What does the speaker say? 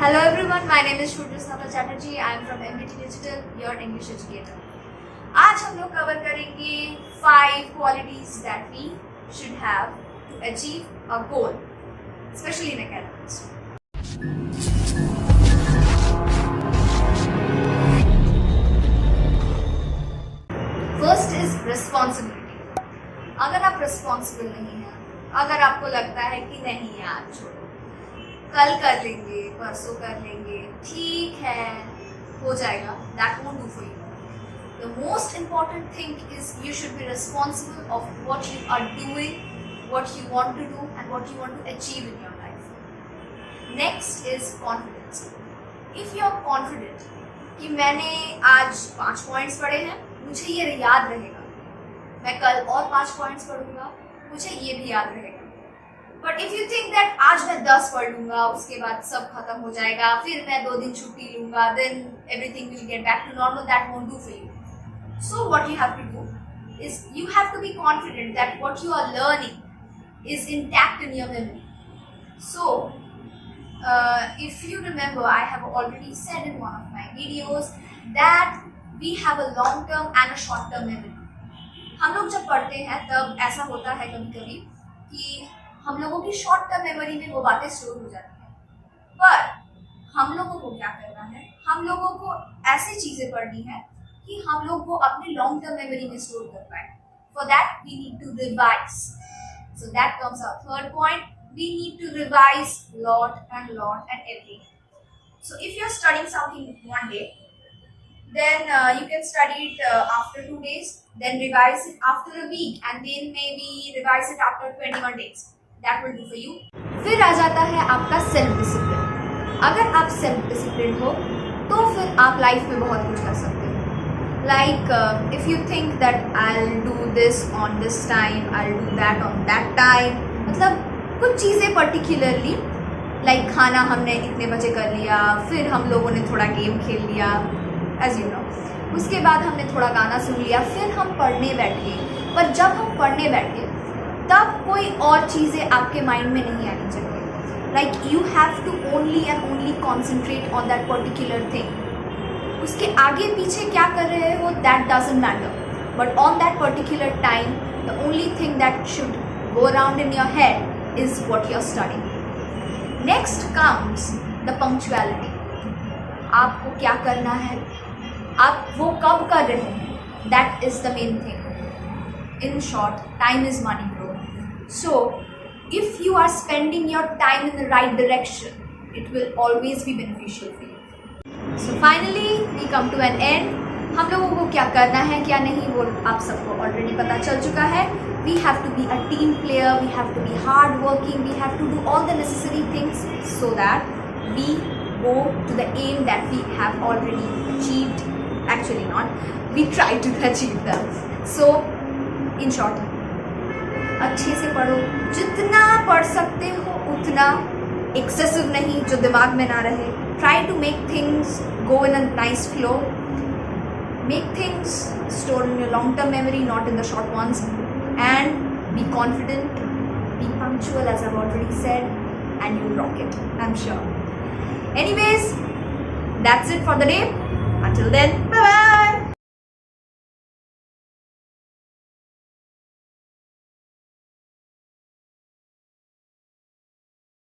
Hello everyone, my name is Chatterjee. I am from MBT Digital, your English educator. आज हम लोग cover करेंगे 5 qualities that we should have to achieve a goal, especially in academics. First is responsibility. अगर आप responsible नहीं हैं, अगर आपको लगता है कि नहीं यार छोड़ो, कल कर लेंगे, परसों कर लेंगे, ठीक है, हो जाएगा, that won't do for you. The most important thing is you should be responsible of what you are doing, what you want to do and what you want to achieve in your life. Next is confidence. If you are confident कि मैंने आज 5 points पढ़े हैं, मुझे ये याद रहेगा, मैं कल और 5 points पढ़ूंगा, मुझे ये भी याद रहेगा. But if you think that आज मैं 10 पढ़ लूँगा, उसके बाद सब खत्म हो जाएगा, फिर मैं 2 दिन छुट्टी लूँगा, then everything will get back to normal, that won't do for you. So what you have to do is you have to be confident that what you are learning is intact in your memory. So if you remember, I have already said in one of my videos that we have a long term and a short term memory. हम लोग जब पढ़ते हैं तब ऐसा होता है कभी-कभी कि हम लोगों की शॉर्ट टर्म मेमोरी में वो बातें स्टोर हो जाती हैं, पर हम लोगों को क्या करना है, हम लोगों को ऐसी चीज़ें पढ़नी है कि हम लोग वो अपने लॉन्ग टर्म मेमोरी में स्टोर कर पाए. For that we need to revise. So that comes our third point. We need to revise lot and every. So if you are studying something one day, then you can study it after 2 days, then revise it after a week, and then maybe revise it after 21 days. That will do for you. फिर आ जाता है आपका self discipline. अगर आप self discipline हो तो फिर आप लाइफ में बहुत कुछ कर सकते हो. Like if you think that I'll do this on this time, I'll do that on that time, मतलब कुछ चीज़ें particularly, like खाना हमने इतने बजे कर लिया, फिर हम लोगों ने थोड़ा गेम खेल लिया, as you know, उसके बाद हमने थोड़ा गाना सुन लिया, फिर हम पढ़ने बैठ गए. पर जब हम पढ़ने बैठ गए तब कोई और चीज़ें आपके माइंड में नहीं आनी चाहिए. Like you have to only and only concentrate on that particular thing. उसके आगे पीछे क्या कर रहे हो that doesn't matter, but on that particular time the only thing that should go around in your head is what you are studying. Next comes the punctuality. आपको क्या करना है, आप वो कब कर रहे हैं, that is the main thing. In short, time is money, bro. So, if you are spending your time in the right direction, it will always be beneficial for you. So finally, we come to an end. हम लोगों को क्या करना है क्या नहीं वो आप सबको ऑलरेडी पता चल चुका है. We have to be a team player, we have to be hard working, we have to do all the necessary things so that we go to the aim that we have already achieved. Actually not, we try to achieve them. So in short, अच्छे से पढ़ो, जितना पढ़ सकते हो उतना, excessive नहीं जो दिमाग में ना रहे. Try to make things go in a nice flow. Make things store in your long term memory, not in the short ones, and be confident, be punctual as I've already said, and you'll rock it, I'm sure. Anyways, that's it for the day. Until then, bye bye.